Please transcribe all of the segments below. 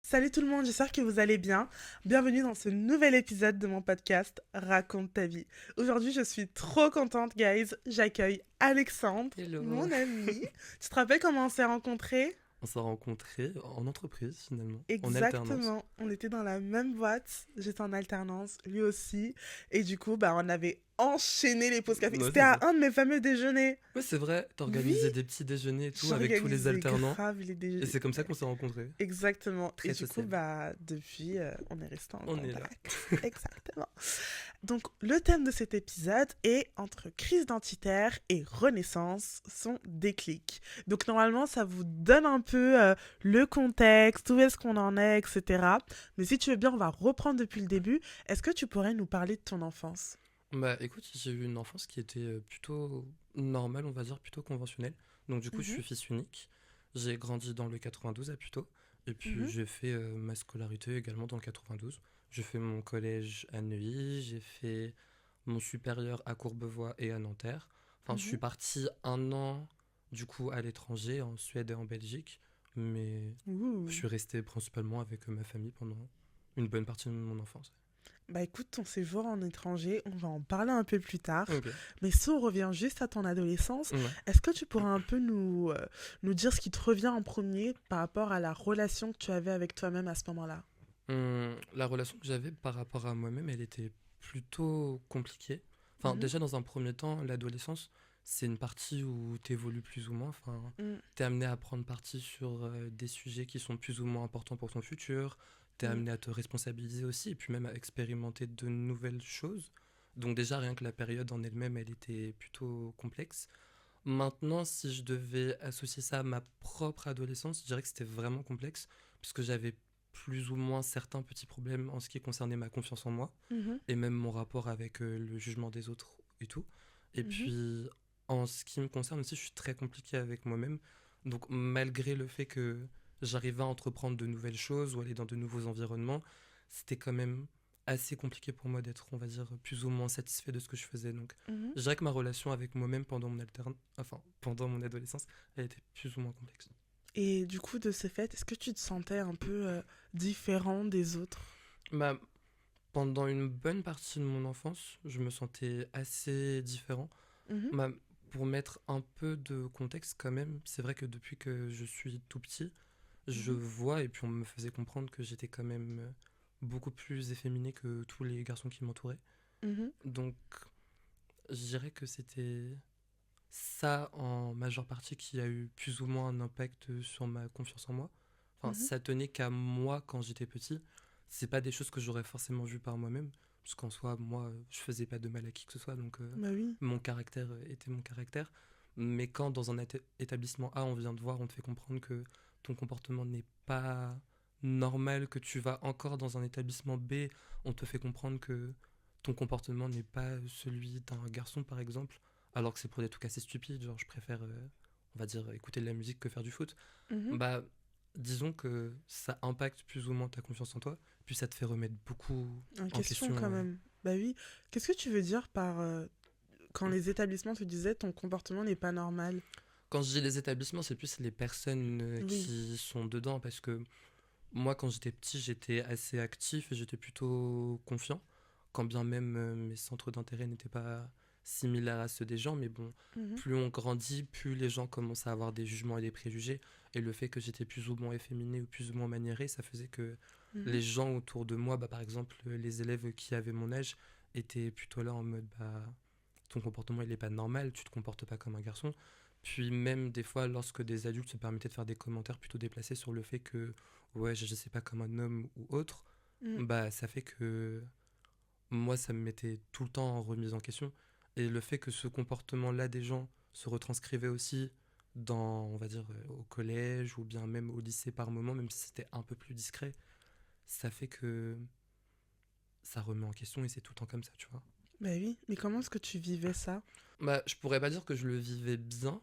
Salut tout le monde, j'espère que vous allez bien. Bienvenue dans ce nouvel épisode de mon podcast Raconte ta vie. Aujourd'hui, je suis trop contente, guys. J'accueille Alexandre, Hello. mon ami. Tu te rappelles comment on s'est rencontrés? On s'est rencontrés en entreprise finalement, en alternance. Exactement. On était dans la même boîte. J'étais en alternance, lui aussi. Et du coup, on avait enchaîné les pauses café. Ouais, C'était c'est à ça. un de mes fameux déjeuners. Ouais, c'est vrai, Oui, t'organisais des petits déjeuners et tout avec tous les j'organisais alternants. grave les Et déjeuners. c'est comme ça qu'on s'est rencontrés. Exactement. Et Très du coup, sociable. depuis, on est resté en On est là. contact. Exactement. Donc, le thème de cet épisode est entre crise identitaire et renaissance, son déclic. Donc, normalement, ça vous donne un peu le contexte, où est-ce qu'on en est, etc. Mais si tu veux bien, on va reprendre depuis le début. Est-ce que tu pourrais nous parler de ton enfance? Bah écoute, j'ai eu une enfance qui était plutôt normale, on va dire, plutôt conventionnelle. Donc du coup, je Mhm, suis fils unique. J'ai grandi dans le 92 à Puteaux. Et puis mhm, j'ai fait ma scolarité également dans le 92. J'ai fait mon collège à Neuilly, j'ai fait mon supérieur à Courbevoie et à Nanterre. Enfin, je mhm. suis parti un an du coup à l'étranger, en Suède et en Belgique. Mais je Ouh. suis resté principalement avec ma famille pendant une bonne partie de mon enfance. Bah écoute, ton séjour en étranger, on va en parler un peu plus tard. Ok. Mais si on revient juste à ton adolescence, Ouais. est-ce que tu pourrais un peu nous dire ce qui te revient en premier par rapport à la relation que tu avais avec toi-même à ce moment-là? La relation que j'avais par rapport à moi-même, elle était plutôt compliquée. Enfin, Mhm, déjà, dans un premier temps, l'adolescence, c'est une partie où tu évolues plus ou moins. Enfin, mm, tu es amené à prendre parti sur des sujets qui sont plus ou moins importants pour ton futur. Tu es mm, amené à te responsabiliser aussi, et puis même à expérimenter de nouvelles choses. Donc déjà, rien que la période en elle-même, elle était plutôt complexe. Maintenant, si je devais associer ça à ma propre adolescence, je dirais que c'était vraiment complexe, puisque j'avais plus ou moins certains petits problèmes en ce qui concernait ma confiance en moi, mhm, et même mon rapport avec le jugement des autres et tout. Et mhm, puis, en ce qui me concerne aussi, je suis très compliqué avec moi-même. Donc, malgré le fait que j'arrivais à entreprendre de nouvelles choses ou aller dans de nouveaux environnements, c'était quand même assez compliqué pour moi d'être, on va dire, plus ou moins satisfait de ce que je faisais. Donc, mhm. je dirais que ma relation avec moi-même pendant mon adolescence, elle était plus ou moins complexe. Et du coup, de ce fait, est-ce que tu te sentais un peu différent des autres? Bah, pendant une bonne partie de mon enfance, je me sentais assez différent. Mhm, Bah, pour mettre un peu de contexte quand même, c'est vrai que depuis que je suis tout petit, je mhm, vois et puis on me faisait comprendre que j'étais quand même beaucoup plus efféminé que tous les garçons qui m'entouraient. mhm, Donc je dirais que c'était ça en majeure partie qui a eu plus ou moins un impact sur ma confiance en moi. Enfin, mhm. ça tenait qu'à moi quand j'étais petit. C'est pas des choses que j'aurais forcément vues par moi-même, puisqu'en soi, moi, je faisais pas de mal à qui que ce soit, donc Bah oui. mon caractère était mon caractère. Mais quand dans un établissement A, on vient te voir, on te fait comprendre que ton comportement n'est pas normal, que tu vas encore dans un établissement B, on te fait comprendre que ton comportement n'est pas celui d'un garçon, par exemple, alors que c'est pour des trucs assez stupides, genre je préfère, on va dire, écouter de la musique que faire du foot, Mhm. bah, disons que ça impacte plus ou moins ta confiance en toi, puis ça te fait remettre beaucoup En en question question. quand même. Bah oui. Qu'est-ce que tu veux dire par quand les établissements te disaient ton comportement n'est pas normal? Quand je dis les établissements, c'est plus les personnes Oui. qui sont dedans, parce que moi, quand j'étais petit, j'étais assez actif et j'étais plutôt confiant, quand bien même mes centres d'intérêt n'étaient pas similaires à ceux des gens, mais bon, Mhm, plus on grandit, plus les gens commencent à avoir des jugements et des préjugés, et le fait que j'étais plus ou moins efféminé ou plus ou moins maniéré, ça faisait que mhm, les gens autour de moi, bah, par exemple les élèves qui avaient mon âge, étaient plutôt là en mode, bah, ton comportement il est pas normal, tu te comportes pas comme un garçon. Puis même des fois, lorsque des adultes se permettaient de faire des commentaires plutôt déplacés sur le fait que ouais, je sais pas comme un homme ou autre, mhm. bah ça fait que moi ça me mettait tout le temps en remise en question. Et le fait que ce comportement-là des gens se retranscrivait aussi dans, on va dire, au collège ou bien même au lycée par moment, même si c'était un peu plus discret, ça fait que ça remet en question et c'est tout le temps comme ça, tu vois. Bah oui. Mais comment est-ce que tu vivais ça? Bah, je pourrais pas dire que je le vivais bien.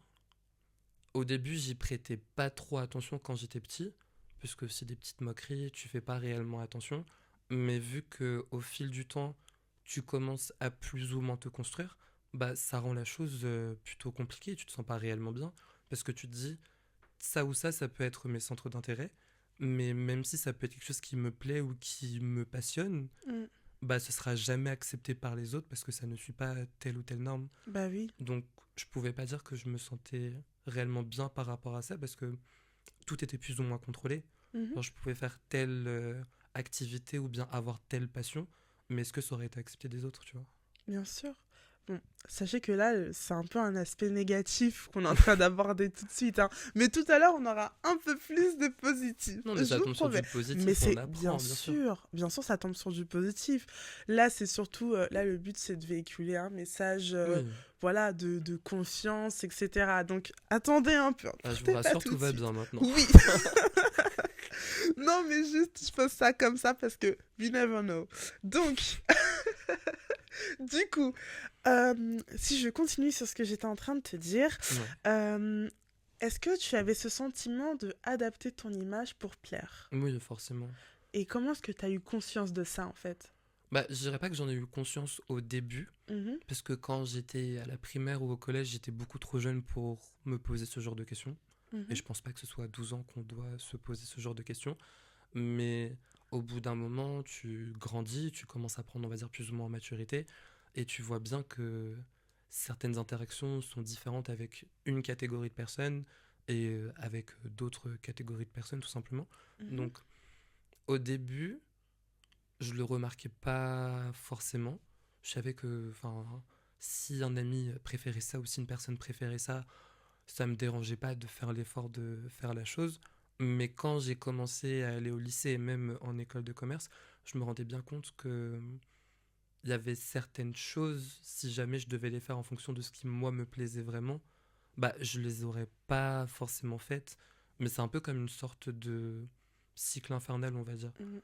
Au début, j'y prêtais pas trop attention quand j'étais petit, puisque c'est des petites moqueries, tu fais pas réellement attention. Mais vu que au fil du temps, tu commences à plus ou moins te construire, bah ça rend la chose plutôt compliquée. Tu te sens pas réellement bien, parce que tu te dis ça ou ça peut être mes centres d'intérêt. Mais même si ça peut être quelque chose qui me plaît ou qui me passionne, Mm. bah ce sera jamais accepté par les autres parce que ça ne suit pas telle ou telle norme. Bah oui. Donc je pouvais pas dire que je me sentais réellement bien par rapport à ça parce que tout était plus ou moins contrôlé. Mhm. Genre, je pouvais faire telle activité ou bien avoir telle passion, mais est-ce que ça aurait été accepté des autres, tu vois? Bien sûr. Bon, sachez que là, c'est un peu un aspect négatif qu'on est en train d'aborder tout de suite, hein. Mais tout à l'heure, on aura un peu plus de positif, Non, mais je ça vous tombe sur promets. du Mais positif, on c'est apprend, bien sûr. bien sûr, ça tombe sur du positif. Là, c'est surtout, là, le but, c'est de véhiculer un message, Oui. voilà, de confiance, etc. Donc, attendez un peu, hein, Ah, je vous partez pas rassure, tout tout de va suite. bien maintenant. Oui, non, mais juste, je pose ça comme ça parce que you never know. Donc, du coup, si je continue sur ce que j'étais en train de te dire, Ouais. euh, est-ce que tu avais ce sentiment de adapter ton image pour plaire? Oui, forcément. Et comment est-ce que tu as eu conscience de ça, en fait? Bah, je dirais pas que j'en ai eu conscience au début, Mhm, parce que quand j'étais à la primaire ou au collège, j'étais beaucoup trop jeune pour me poser ce genre de questions. Et mhm, je pense pas que ce soit à 12 ans qu'on doit se poser ce genre de questions. Mais au bout d'un moment, tu grandis, tu commences à prendre, on va dire, plus ou moins en maturité, et tu vois bien que certaines interactions sont différentes avec une catégorie de personnes et avec d'autres catégories de personnes, tout simplement. mhm, Donc, au début, je le remarquais pas forcément. Je savais que, enfin, si un ami préférait ça ou si une personne préférait ça, ça me dérangeait pas de faire l'effort de faire la chose. Mais quand j'ai commencé à aller au lycée et même en école de commerce, je me rendais bien compte que il y avait certaines choses, si jamais je devais les faire en fonction de ce qui moi me plaisait vraiment, bah je les aurais pas forcément faites. Mais c'est un peu comme une sorte de cycle infernal, on va dire. mhm,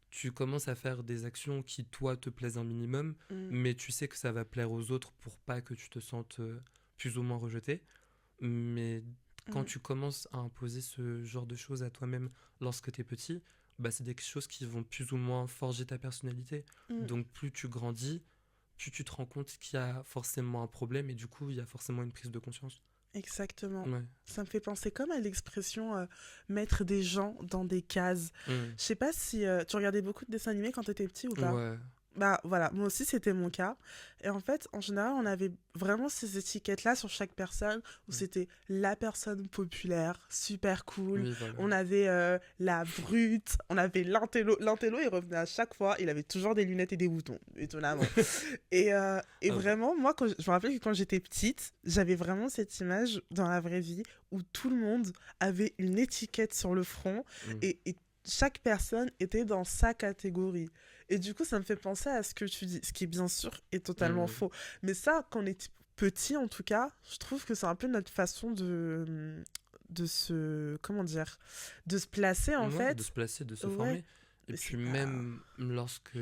Tu commences à faire des actions qui toi te plaisent un minimum, mhm, mais tu sais que ça va plaire aux autres pour pas que tu te sentes plus ou moins rejeté. Mais quand mhm, tu commences à imposer ce genre de choses à toi-même lorsque tu es petit, bah, c'est des choses qui vont plus ou moins forger ta personnalité. mhm. Donc plus tu grandis, plus tu te rends compte qu'il y a forcément un problème et du coup il y a forcément une prise de conscience. Exactement. Ouais. Ça me fait penser comme à l'expression mettre des gens dans des cases. Mm. Je sais pas si tu regardais beaucoup de dessins animés quand tu étais petit ou pas. Ouais. Bah voilà, moi aussi c'était mon cas. Et en fait, en général, on avait vraiment ces étiquettes-là sur chaque personne, où Mm. c'était la personne populaire, super cool. Oui, voilà. On avait la brute, on avait l'intello. L'intello, il revenait à chaque fois, il avait toujours des lunettes et des boutons, étonnamment. Et Ah, vraiment, moi, je me rappelle que quand j'étais petite, j'avais vraiment cette image dans la vraie vie où tout le monde avait une étiquette sur le front mm. et chaque personne était dans sa catégorie. Et du coup, ça me fait penser à ce que tu dis, ce qui, bien sûr, est totalement Mm. faux. Mais ça, quand on est petit, en tout cas, je trouve que c'est un peu notre façon de se... Comment dire? De se placer, en Ouais, de se fait. placer, de se Ouais, former. Et mais puis c'est pas... même lorsque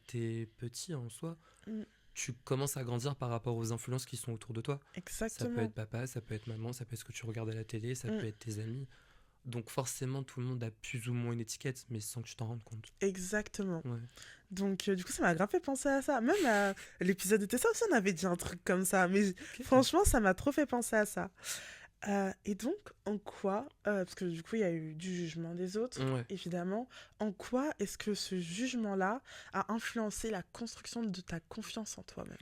t'es petit en soi, Mm, tu commences à grandir par rapport aux influences qui sont autour de toi. Ça peut exactement. être papa, ça peut être maman, ça peut être ce que tu regardes à la télé, ça Mm, peut être tes amis. Donc forcément, tout le monde a plus ou moins une étiquette, mais sans que tu t'en rendes compte. exactement. Ouais. Donc, du coup, ça m'a grave fait penser à ça. Même à l'épisode de Tessa aussi, on avait dit un truc comme ça. Mais Ok. franchement, ça m'a trop fait penser à ça. Et donc, en quoi, parce que du coup, il y a eu du jugement des autres, Ouais. évidemment, en quoi est-ce que ce jugement-là a influencé la construction de ta confiance en toi-même?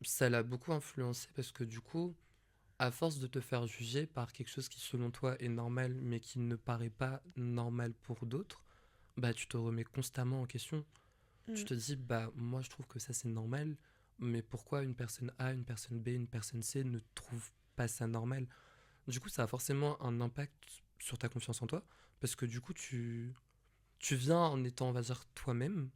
Ça l'a beaucoup influencé parce que du coup, à force de te faire juger par quelque chose qui selon toi est normal, mais qui ne paraît pas normal pour d'autres, bah tu te remets constamment en question. Tu Mm, te dis, bah moi je trouve que ça c'est normal, mais pourquoi une personne A, une personne B, une personne C ne trouve pas ça normal? Du coup, ça a forcément un impact sur ta confiance en toi, parce que du coup, tu viens en étant, on va dire, toi-même,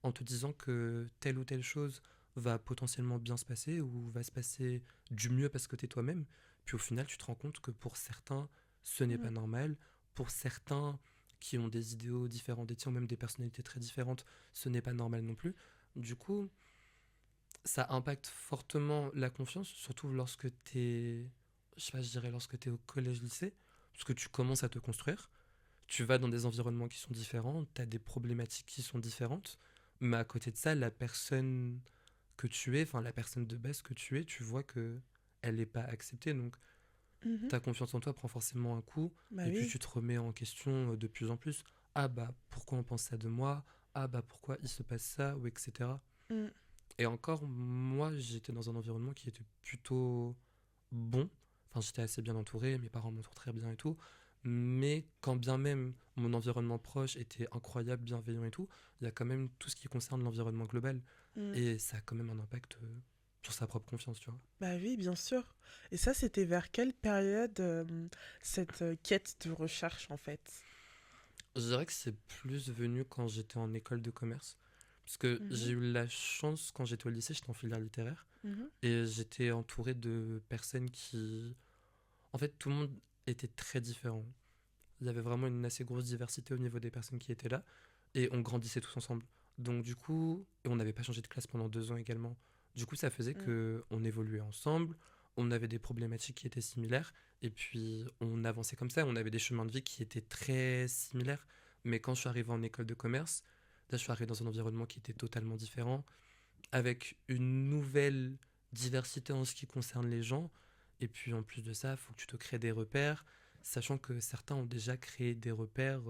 en te disant que telle ou telle chose va potentiellement bien se passer ou va se passer du mieux parce que tu es toi-même. Puis au final, tu te rends compte que pour certains, ce n'est mm, pas normal. Pour certains qui ont des idéaux différents des tiens, ou même des personnalités très différentes, ce n'est pas normal non plus. Du coup, ça impacte fortement la confiance, surtout lorsque tu es, je sais pas, je dirais lorsque tu es au collège-lycée, parce que tu commences à te construire. Tu vas dans des environnements qui sont différents, tu as des problématiques qui sont différentes, mais à côté de ça, la personne que tu es, enfin la personne de base que tu es, tu vois que elle n'est pas acceptée. Donc Mhm. ta confiance en toi prend forcément un coup, Bah et puis oui. tu te remets en question de plus en plus. Ah bah pourquoi on pense ça de moi? Ah bah pourquoi il se passe ça? Ou etc. Mm. Et encore, moi j'étais dans un environnement qui était plutôt bon. Enfin, j'étais assez bien entouré, mes parents m'entourent très bien et tout. Mais quand bien même mon environnement proche était incroyable, bienveillant et tout, il y a quand même tout ce qui concerne l'environnement global. Mm. Et ça a quand même un impact sur sa propre confiance, tu vois. Bah oui, bien sûr. Et ça, c'était vers quelle période cette quête de recherche, en fait? Je dirais que c'est plus venu quand j'étais en école de commerce. Parce que Mhm. j'ai eu la chance, quand j'étais au lycée, j'étais en filière littéraire. Mhm. Et j'étais entouré de personnes qui... En fait, tout le monde était très différent. Il y avait vraiment une assez grosse diversité au niveau des personnes qui étaient là. Et on grandissait tous ensemble. Donc du coup, et on n'avait pas changé de classe pendant 2 ans également. Du coup, ça faisait Mm. que on évoluait ensemble, on avait des problématiques qui étaient similaires, et puis on avançait comme ça. On avait des chemins de vie qui étaient très similaires. Mais quand je suis arrivé en école de commerce, là, je suis arrivé dans un environnement qui était totalement différent, avec une nouvelle diversité en ce qui concerne les gens. Et puis en plus de ça, il faut que tu te crées des repères, sachant que certains ont déjà créé des repères,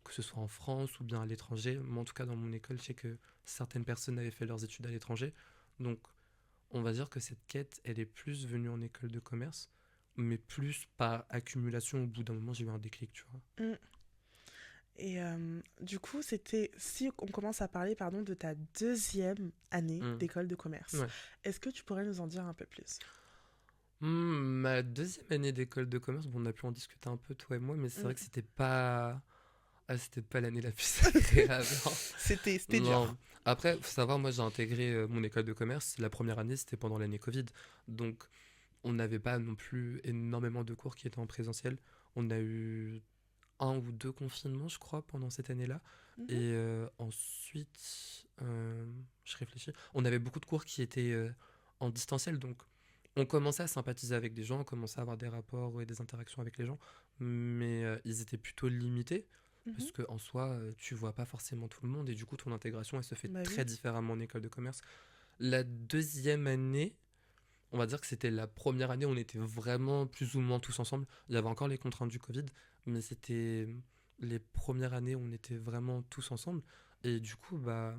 que ce soit en France ou bien à l'étranger. Moi, en tout cas, dans mon école, je sais que certaines personnes avaient fait leurs études à l'étranger. Donc, on va dire que cette quête, elle est plus venue en école de commerce, mais plus par accumulation. Au bout d'un moment, j'ai eu un déclic, tu vois. Mm. Et du coup, c'était, si on commence à parler, pardon, de ta deuxième année Hmm. d'école de commerce, Ouais. est-ce que tu pourrais nous en dire un peu plus? Ma deuxième année d'école de commerce, bon, on a pu en discuter un peu, toi et moi, mais c'est Mm. vrai que c'était pas... Ah, c'était pas l'année la plus agréable. C'était Non. dur. Après, faut savoir, moi j'ai intégré mon école de commerce. La première année, c'était pendant l'année Covid. Donc, on n'avait pas non plus énormément de cours qui étaient en présentiel. On a eu 1 ou 2 confinements, je crois, pendant cette année-là. Mhm. Et ensuite, je réfléchis. On avait beaucoup de cours qui étaient en distanciel. Donc, on commençait à sympathiser avec des gens, on commençait à avoir des rapports et des interactions avec les gens. Mais ils étaient plutôt limités. Mhm. Parce qu'en soi, tu vois pas forcément tout le monde. Et du coup, ton intégration, elle se fait Bah très oui. différemment en école de commerce. La deuxième année, on va dire que c'était la première année où on était vraiment plus ou moins tous ensemble. Il y avait encore les contraintes du Covid, mais c'était les premières années où on était vraiment tous ensemble. Et du coup, bah,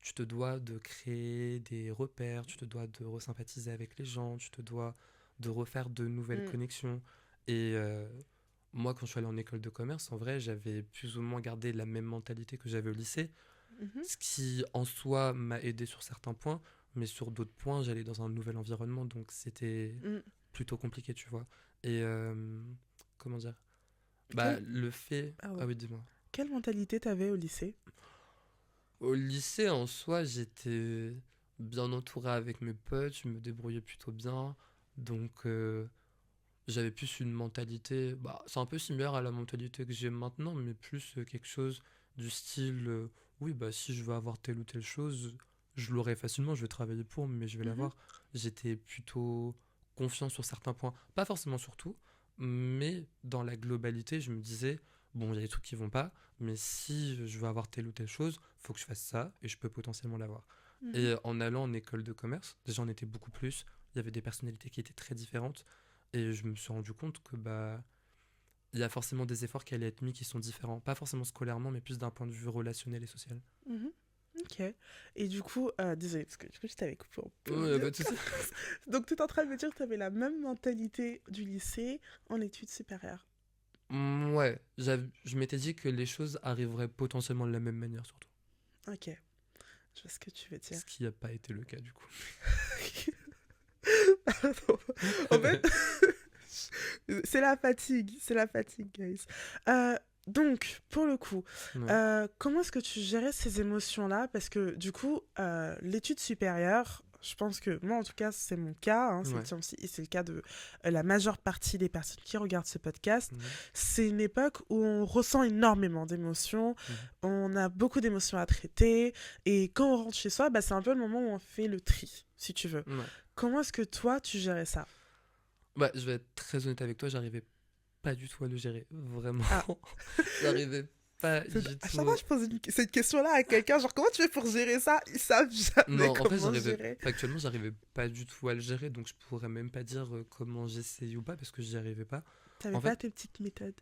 tu te dois de créer des repères, tu te dois de resympathiser avec les gens, tu te dois de refaire de nouvelles Mm. connexions. Et moi, quand je suis allé en école de commerce, en vrai, j'avais plus ou moins gardé la même mentalité que j'avais au lycée, Mhm. ce qui en soi m'a aidé sur certains points, mais sur d'autres points, j'allais dans un nouvel environnement, donc c'était Mm. plutôt compliqué, tu vois. Et comment dire? Bah, Quelle... le fait. Pardon. Ah oui, dis-moi. Quelle mentalité t'avais au lycée? Au lycée, en soi, j'étais bien entouré avec mes potes, je me débrouillais plutôt bien, donc j'avais plus une mentalité. Bah, c'est un peu similaire à la mentalité que j'ai maintenant, mais plus quelque chose du style oui, bah, si je veux avoir telle ou telle chose, je l'aurai facilement, je vais travailler pour, mais je vais Mhm. l'avoir. J'étais plutôt confiant sur certains points, pas forcément sur tout, mais dans la globalité, je me disais, bon, il y a des trucs qui vont pas, mais si je veux avoir telle ou telle chose, faut que je fasse ça et je peux potentiellement l'avoir. Et Mhm. en allant en école de commerce, déjà on était beaucoup plus, il y avait des personnalités qui étaient très différentes. Et je me suis rendu compte que bah il y a forcément des efforts qui allaient être mis qui sont différents, pas forcément scolairement, mais plus d'un point de vue relationnel et social. Mhm. Ok. Et du coup, désolé, parce que du coup, je t'avais coupé en plein Ouais, milieu. pas de souci. Donc, tu es en train de me dire que tu avais la même mentalité du lycée en études supérieures. Ouais, je m'étais dit que les choses arriveraient potentiellement de la même manière, surtout. Ok, je vois ce que tu veux dire. Ce qui n'a pas été le cas du coup. Pardon. En fait, c'est la fatigue, guys. Donc, pour le coup, Ouais. comment est-ce que tu gérais ces émotions-là? Parce que du coup, l'étude supérieure, je pense que moi, en tout cas, c'est mon cas, hein, c'est le Ouais. tien aussi, et c'est le cas de la majeure partie des personnes qui regardent ce podcast. Mhm. C'est une époque où on ressent énormément d'émotions, Mhm. on a beaucoup d'émotions à traiter, et quand on rentre chez soi, bah, c'est un peu le moment où on fait le tri, si tu veux. Ouais. Comment est-ce que toi, tu gérais ça? Bah, je vais être très honnête avec toi, j'arrivais pas du tout à le gérer. Vraiment. Ah, J'arrivais pas du À chaque tout. fois, je pose cette question-là à quelqu'un, genre, comment tu fais pour gérer ça? Ils savent jamais Non, en fait, comment gérer. factuellement, j'arrivais pas du tout à le gérer, donc je pourrais même pas dire comment j'essayais ou pas, parce que j'y arrivais pas. T'avais En pas fait, tes petites méthodes.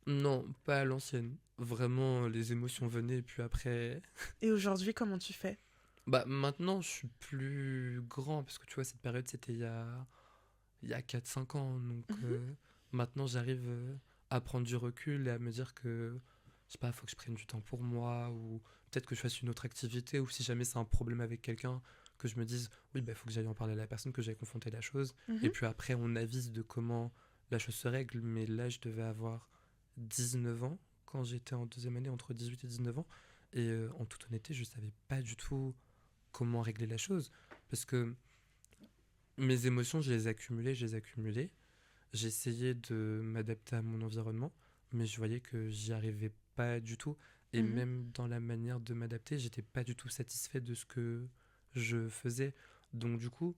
non, pas à l'ancienne. Vraiment, les émotions venaient, et puis après. Et aujourd'hui, comment tu fais? Bah, maintenant, je suis plus grand, parce que tu vois, cette période, c'était il y a 4 5 ans, donc Mhm, maintenant, j'arrive à prendre du recul et à me dire que, je sais pas, faut que je prenne du temps pour moi, ou peut-être que je fasse une autre activité, ou si jamais c'est un problème avec quelqu'un, que je me dise, oui, bah, faut que j'aille en parler à la personne, que j'aille confronter la chose, et mhm. puis après, on avise de comment la chose se règle, mais là, je devais avoir 19 ans, quand j'étais en deuxième année, entre 18 et 19 ans, et en toute honnêteté, je savais pas du tout comment régler la chose, parce que mes émotions, je les accumulais, je les accumulais. J'essayais de m'adapter à mon environnement, mais je voyais que j'y arrivais pas du tout. Et Mhm. même dans la manière de m'adapter, j'étais pas du tout satisfait de ce que je faisais. Donc du coup,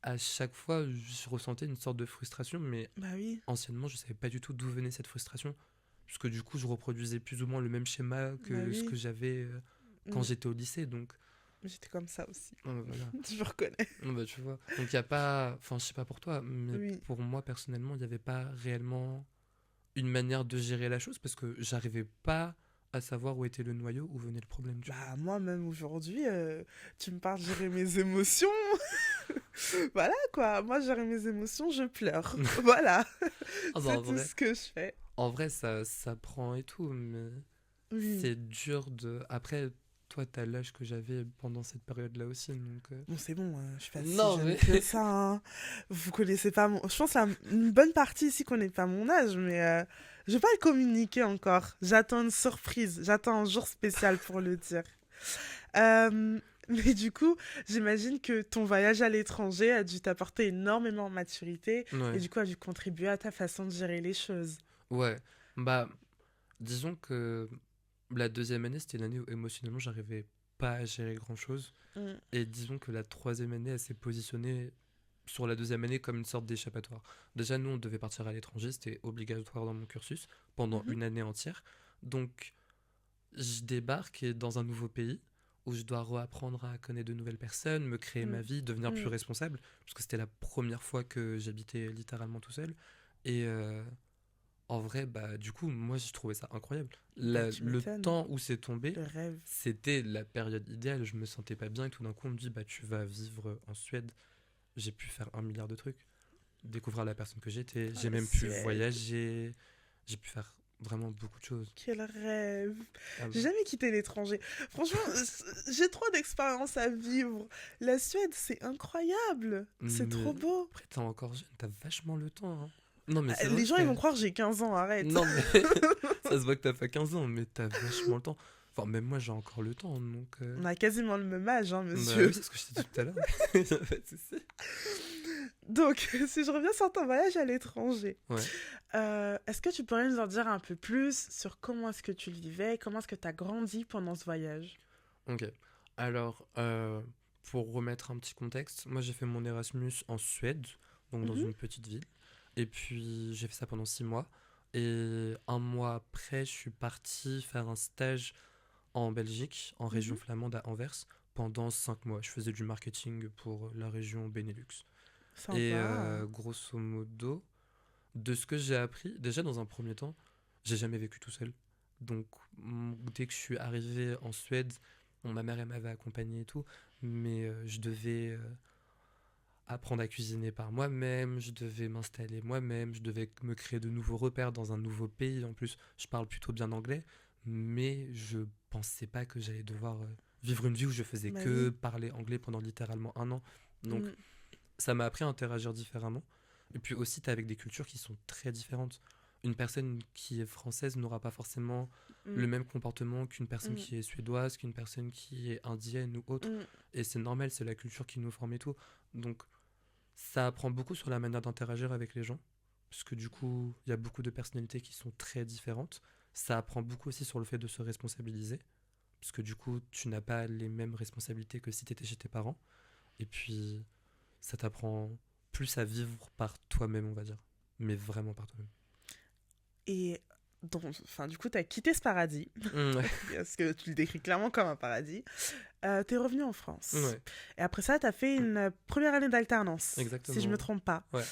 à chaque fois, je ressentais une sorte de frustration, mais Bah oui, anciennement, je savais pas du tout d'où venait cette frustration, puisque du coup, je reproduisais plus ou moins le même schéma bah que ce que oui. j'avais quand Mm. j'étais au lycée. Donc J'étais comme ça aussi. voilà. Je me reconnais. Bah, tu vois. Donc, il n'y a pas. Enfin, je sais pas pour toi, mais Oui. pour moi, personnellement, il n'y avait pas réellement une manière de gérer la chose parce que j'arrivais pas à savoir où était le noyau, où venait le problème, tu vois. Bah moi même aujourd'hui, tu me parles de gérer mes émotions. Voilà quoi, moi gérer mes émotions, je pleure. Voilà, Ah, bah, c'est tout ce que je fais. en vrai ça prend et tout, mais Oui. c'est dur de. Après, toi, t'as l'âge que j'avais pendant cette période-là aussi, donc. Bon, c'est bon, je suis pas si Non, jeune mais. que ça, hein. Vous connaissez pas mon... Je pense une bonne partie ici connaît pas mon âge, mais je vais pas le communiquer encore. J'attends une surprise, j'attends un jour spécial pour le dire. Mais du coup, j'imagine que ton voyage à l'étranger a dû t'apporter énormément de maturité et Ouais. du coup a dû contribuer à ta façon de gérer les choses. Ouais. Bah, disons que la deuxième année, c'était une année où émotionnellement, j'arrivais pas à gérer grand-chose. Mm. Et disons que la troisième année, elle s'est positionnée sur la deuxième année comme une sorte d'échappatoire. Déjà, nous, on devait partir à l'étranger, c'était obligatoire dans mon cursus pendant Mhm. une année entière. Donc, je débarque dans un nouveau pays où je dois reapprendre à connaître de nouvelles personnes, me créer ma Mm. vie, devenir plus Mm. responsable, parce que c'était la première fois que j'habitais littéralement tout seul. Et en vrai, bah, du coup, moi, j'ai trouvé ça incroyable. Bah, tu Le m'étonnes. temps où c'est tombé, Le rêve. c'était la période idéale. Je me sentais pas bien et tout d'un coup, on me dit, bah, tu vas vivre en Suède. J'ai pu faire 1 milliard de trucs, découvrir la personne que j'étais. Ah, J'ai la même pu Suède. voyager. J'ai pu faire vraiment beaucoup de choses. Quel rêve. Ah J'ai bah. jamais quitté l'étranger. Franchement, j'ai trop d'expériences à vivre. La Suède, c'est incroyable. C'est Mais trop beau. après, t'es encore jeune, t'as vachement le temps, hein. Non, mais Ah, c'est vrai les gens, ils vont que. croire que j'ai 15 ans, arrête. Non, mais ça se voit que t'as pas 15 ans, mais t'as vachement le temps. Enfin, même moi, j'ai encore le temps, donc. On a quasiment le même âge, hein, Bah monsieur. oui, c'est ce que je t'ai dit tout à l'heure. Y a pas de souci. Donc, si je reviens sur ton voyage à l'étranger, Ouais, est-ce que tu pourrais nous en dire un peu plus sur comment est-ce que tu le vivais, comment est-ce que tu as grandi pendant ce voyage? ok. Alors, pour remettre un petit contexte, moi j'ai fait mon Erasmus en Suède, donc dans Mhm, une petite ville. Et puis j'ai fait ça pendant 6 mois. Et un mois après, je suis parti faire un stage en Belgique, en région mhm. flamande à Anvers, pendant 5 mois. Je faisais du marketing pour la région Benelux. Et Sympa. grosso modo, de ce que j'ai appris, déjà dans un premier temps, j'ai jamais vécu tout seul. Donc dès que je suis arrivé en Suède, bon, ma mère elle m'avait accompagné et tout, mais je devais apprendre à cuisiner par moi-même, je devais m'installer moi-même, je devais me créer de nouveaux repères dans un nouveau pays. En plus, je parle plutôt bien anglais, mais je pensais pas que j'allais devoir vivre une vie où je faisais Bah que oui. parler anglais pendant littéralement un an. Donc Mm, ça m'a appris à interagir différemment. Et puis aussi, tu avec des cultures qui sont très différentes. Une personne qui est française n'aura pas forcément le mm, même comportement qu'une personne mm, qui est suédoise, qu'une personne qui est indienne ou autre. mm. Et c'est normal, c'est la culture qui nous forme et tout. Donc ça apprend beaucoup sur la manière d'interagir avec les gens. Parce que du coup, il y a beaucoup de personnalités qui sont très différentes. Ça apprend beaucoup aussi sur le fait de se responsabiliser. Parce que du coup, tu n'as pas les mêmes responsabilités que si tu étais chez tes parents. Et puis, ça t'apprend plus à vivre par toi-même, on va dire. Mais vraiment par toi-même. Et donc, enfin, du coup, tu as quitté ce paradis, Ouais, parce que tu le décris clairement comme un paradis. Tu es revenu en France. ouais, Et après ça, tu as fait une première année d'alternance, si je me exactement. trompe pas, Ouais,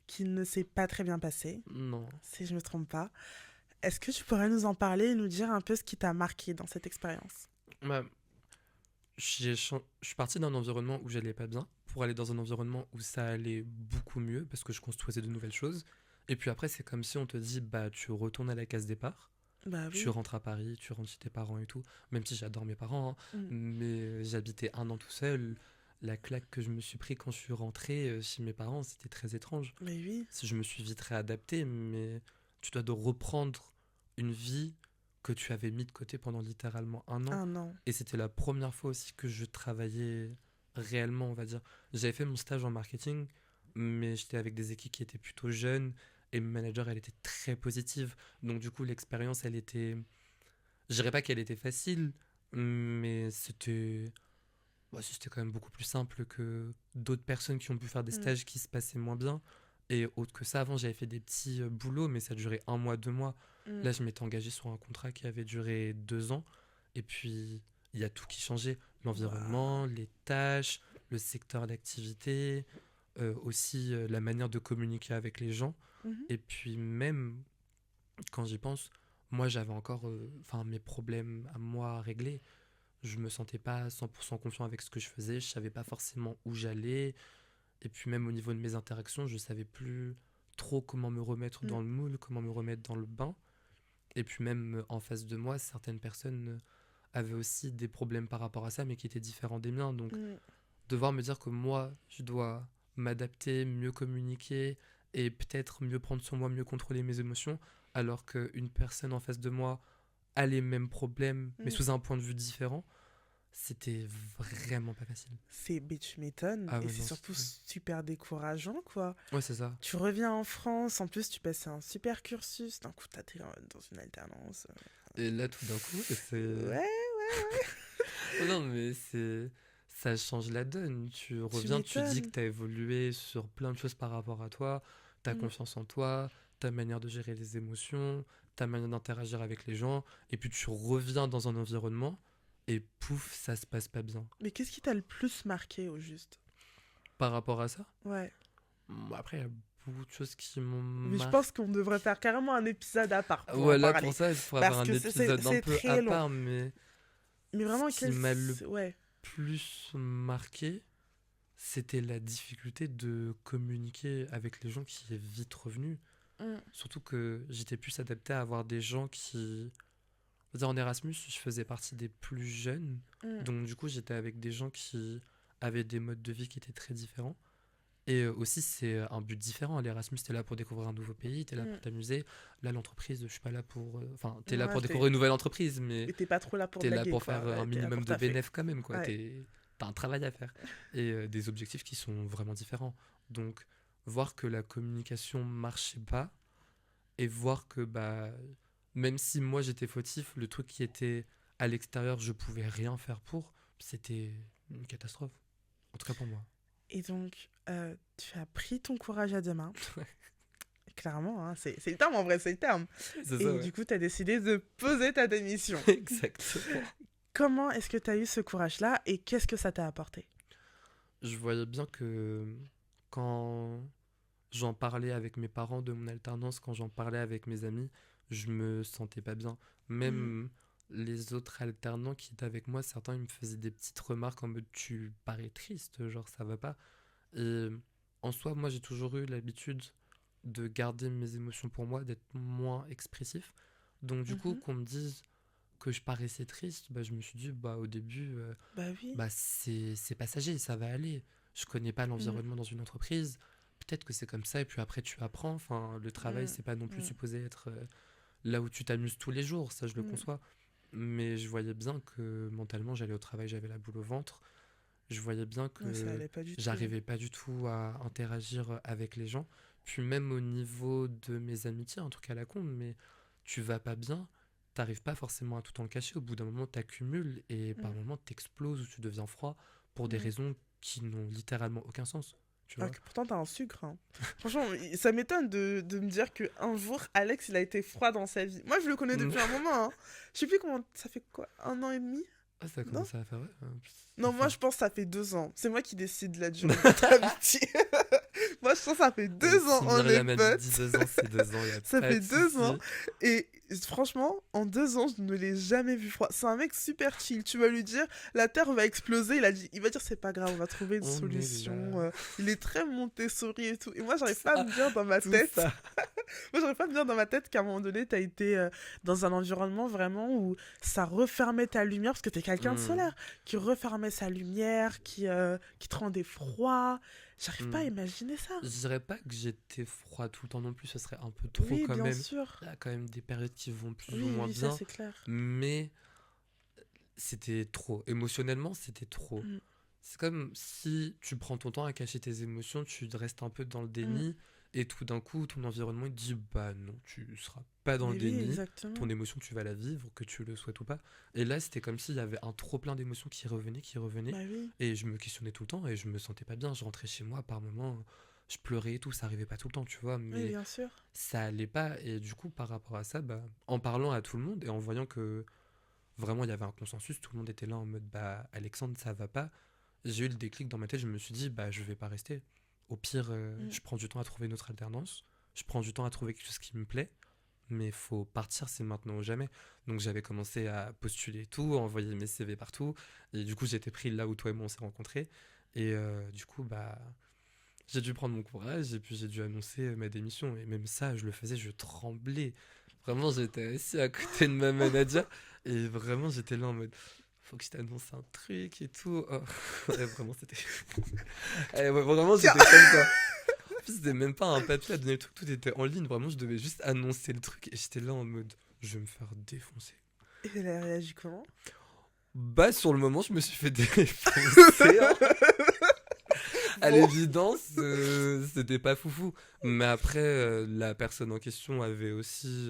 qui ne s'est pas très bien passée, non. si je me trompe pas. Est-ce que tu pourrais nous en parler et nous dire un peu ce qui t'a marqué dans cette expérience? Bah, je suis parti d'un environnement où j'allais pas bien pour aller dans un environnement où ça allait beaucoup mieux parce que je construisais de nouvelles choses. Et puis après, c'est comme si on te dit, bah, tu retournes à la case départ. Bah Tu oui. rentres à Paris, tu rentres chez tes parents et tout. Même si j'adore mes parents, hein, Mm. mais j'habitais un an tout seul. La claque que je me suis pris quand je suis rentré chez mes parents, c'était très étrange. Mais oui. Si je me suis vite réadapté, mais tu dois de reprendre une vie que tu avais mis de côté pendant littéralement un an. Ah non. Et c'était la première fois aussi que je travaillais réellement, on va dire. J'avais fait mon stage en marketing, mais j'étais avec des équipes qui étaient plutôt jeunes et mon manager, elle était très positive. Donc du coup, l'expérience, elle était... Je dirais pas qu'elle était facile, mais c'était quand même beaucoup plus simple que d'autres personnes qui ont pu faire des Mm. stages qui se passaient moins bien. Et autre que ça, avant, j'avais fait des petits boulots, mais ça durait un mois, 2 mois. Mm. Là, je m'étais engagé sur un contrat qui avait duré 2 ans. Et puis, il y a tout qui changeait. Waouh. L'environnement, les tâches, le secteur d'activité, aussi la manière de communiquer avec les gens. Mhm. Et puis même, quand j'y pense, moi, j'avais encore mes problèmes à moi à régler. Je me sentais pas 100% confiant avec ce que je faisais. Je savais pas forcément où j'allais. Et puis même au niveau de mes interactions, je savais plus trop comment me remettre Mm. dans le moule, comment me remettre dans le bain. Et puis même en face de moi, certaines personnes avaient aussi des problèmes par rapport à ça, mais qui étaient différents des miens. Donc Mm. devoir me dire que moi, je dois m'adapter, mieux communiquer et peut-être mieux prendre sur moi, mieux contrôler mes émotions, alors qu'une personne en face de moi a les mêmes problèmes, mais Mm. sous un point de vue différent, c'était vraiment pas facile. C'est bitch m'étonne Ah et ouais, c'est non, surtout c'était... super décourageant quoi. Ouais, c'est ça. Tu reviens en France, en plus tu passes un super cursus, d'un coup t'es dans une alternance. Et là, tout d'un coup, c'est... Ouais, Oh non, mais c'est... Ça change la donne. Tu tu reviens, tu dis que m'étonnes. tu as évolué sur plein de choses par rapport à toi, ta Mm. confiance en toi, ta manière de gérer les émotions, ta manière d'interagir avec les gens, et puis tu reviens dans un environnement, et pouf, ça se passe pas bien. Mais qu'est-ce qui t'a le plus marqué au juste? Par rapport à ça, Ouais. après, il y a beaucoup de choses qui m'ont Mais je marqué. pense qu'on devrait faire carrément un épisode à part pour en Ouais, là, pour parler. ça, il faudrait faire Parce un que épisode un c'est peu très à long. part, mais Mais ce vraiment, qui m'a le ouais. plus marqué, c'était la difficulté de communiquer avec les gens qui est vite revenu. Mm. Surtout que j'étais plus adapté à avoir des gens qui... On va dire, en Erasmus, je faisais partie des plus jeunes. Mm. Donc du coup, j'étais avec des gens qui avaient des modes de vie qui étaient très différents. Et aussi, c'est un but différent. L'Erasmus, t'es là pour découvrir un nouveau pays, t'es là Mm. pour t'amuser. Là, l'entreprise, je suis pas là pour... Enfin, t'es là Ouais, pour découvrir une nouvelle entreprise, mais et t'es pas trop là pour t'es là blaguer, pour quoi. faire un Ouais, t'es là minimum pour de taffer. bénéf quand même, quoi. Ouais. T'as un travail à faire. Et des objectifs qui sont vraiment différents. Donc, voir que la communication marchait pas, et voir que, bah, même si moi j'étais fautif, le truc qui était à l'extérieur, je pouvais rien faire pour, c'était une catastrophe. En tout cas pour moi. Et donc, tu as pris ton courage à deux mains. Clairement, hein, c'est le terme en vrai, c'est le terme. C'est ça, Et ouais. du coup, tu as décidé de poser ta démission. Exactement. Comment est-ce que tu as eu ce courage-là et qu'est-ce que ça t'a apporté? Je voyais bien que quand j'en parlais avec mes parents de mon alternance, quand j'en parlais avec mes amis, je me sentais pas bien. Mm. Même les autres alternants qui étaient avec moi, certains ils me faisaient des petites remarques en mode tu parais triste, genre ça va pas. Et en soi, moi j'ai toujours eu l'habitude de garder mes émotions pour moi, d'être moins expressif. Donc du coup, Mhm. qu'on me dise que je paraissais triste, bah, je me suis dit bah au début Bah oui. bah c'est passager, ça va aller. Je connais pas Mm. l'environnement dans une entreprise. Peut-être que c'est comme ça et puis après tu apprends. Enfin, le travail, Mm. c'est pas non plus Mm. supposé être là où tu t'amuses tous les jours, ça je le Mm. conçois. Mais je voyais bien que mentalement, j'allais au travail, j'avais la boule au ventre. Je voyais bien Ouais, ça que allait pas du tout. j'arrivais pas du tout à interagir avec les gens. Puis même au niveau de mes amitiés, un truc à la con, mais tu vas pas bien, t'arrives pas forcément à tout en cacher. Au bout d'un moment, t'accumules et par Mm. moment, t'exploses ou tu deviens froid pour des Mm. raisons qui n'ont littéralement aucun sens. tu Ah, vois. que pourtant, t'as un sucre. Hein. Franchement, ça m'étonne de me dire qu'un jour, Alex, il a été froid dans sa vie. Moi, je le connais depuis un moment. Hein. Je sais plus comment. Ça fait quoi? 1 an et demi? Ah, ça a Non? commencé à faire, ouais. Non, moi, Enfin, je pense que ça fait 2 ans. C'est moi qui décide de la durée de notre amitié. Moi, je pense que ça fait donc, 2 ans, si on est Myriam a dit potes. 2 ans, c'est 2 ans, y a Ça pas fait de 2 ans. souci. Et franchement, en 2 ans, je ne l'ai jamais vu froid. C'est un mec super chill. Tu vas lui dire, la Terre va exploser. Il va dire, c'est pas grave, on va trouver une On est solution. là. Il est très Montessori et tout. Et moi, j'arrive pas à Ça, me dire dans ma tout tête. ça. Moi, j'arrive pas à me dire dans ma tête qu'à un moment donné, t'as été dans un environnement vraiment où ça refermait ta lumière. Parce que t'es quelqu'un de Hmm, solaire. Qui refermait sa lumière, qui te rendait froid. J'arrive pas à hmm. imaginer ça. Je dirais pas que j'étais froid tout le temps non plus, ce serait un peu trop Oui, quand bien même. sûr. Il y a quand même des périodes qui vont plus ou Oui, moins oui, ça, bien, c'est clair. mais c'était trop. Émotionnellement, c'était trop. Mm, C'est comme si tu prends ton temps à cacher tes émotions, tu restes un peu dans le mm. déni, et tout d'un coup, ton environnement il te dit bah non, tu seras pas dans le Mais oui, déni, exactement. ton émotion tu vas la vivre, que tu le souhaites ou pas. Et là, c'était comme s'il y avait un trop plein d'émotions qui revenaient, Bah oui. et je me questionnais tout le temps, et je me sentais pas bien. Je rentrais chez moi par moments, je pleurais et tout, ça arrivait pas tout le temps, tu vois, Oui, mais bien sûr. ça allait pas. Et du coup, par rapport à ça, bah, en parlant à tout le monde et en voyant que vraiment il y avait un consensus, tout le monde était là en mode bah Alexandre, ça va pas. J'ai eu le déclic dans ma tête, je me suis dit bah je vais pas rester. Au pire, Mm. je prends du temps à trouver une autre alternance, je prends du temps à trouver quelque chose qui me plaît, mais faut partir, c'est maintenant ou jamais. Donc j'avais commencé à postuler et tout, à envoyer mes CV partout, et du coup j'ai été pris là où toi et moi on s'est rencontrés. Et du coup bah j'ai dû prendre mon courage et puis j'ai dû annoncer ma démission. Et même ça, je le faisais, je tremblais. Vraiment, j'étais assis à côté de ma manager et vraiment, j'étais là en mode faut que je t'annonce un truc et tout. Oh. Ouais, vraiment, c'était. Ouais, vraiment, Tiens. j'étais comme ça. En plus, c'était même pas un papier à donner le truc, tout était en ligne. Vraiment, je devais juste annoncer le truc et j'étais là en mode je vais me faire défoncer. Et elle a réagi comment? Bah, sur le moment, je me suis fait défoncer, hein. À Bon. l'évidence, c'était pas foufou. Mais après, la personne en question avait aussi.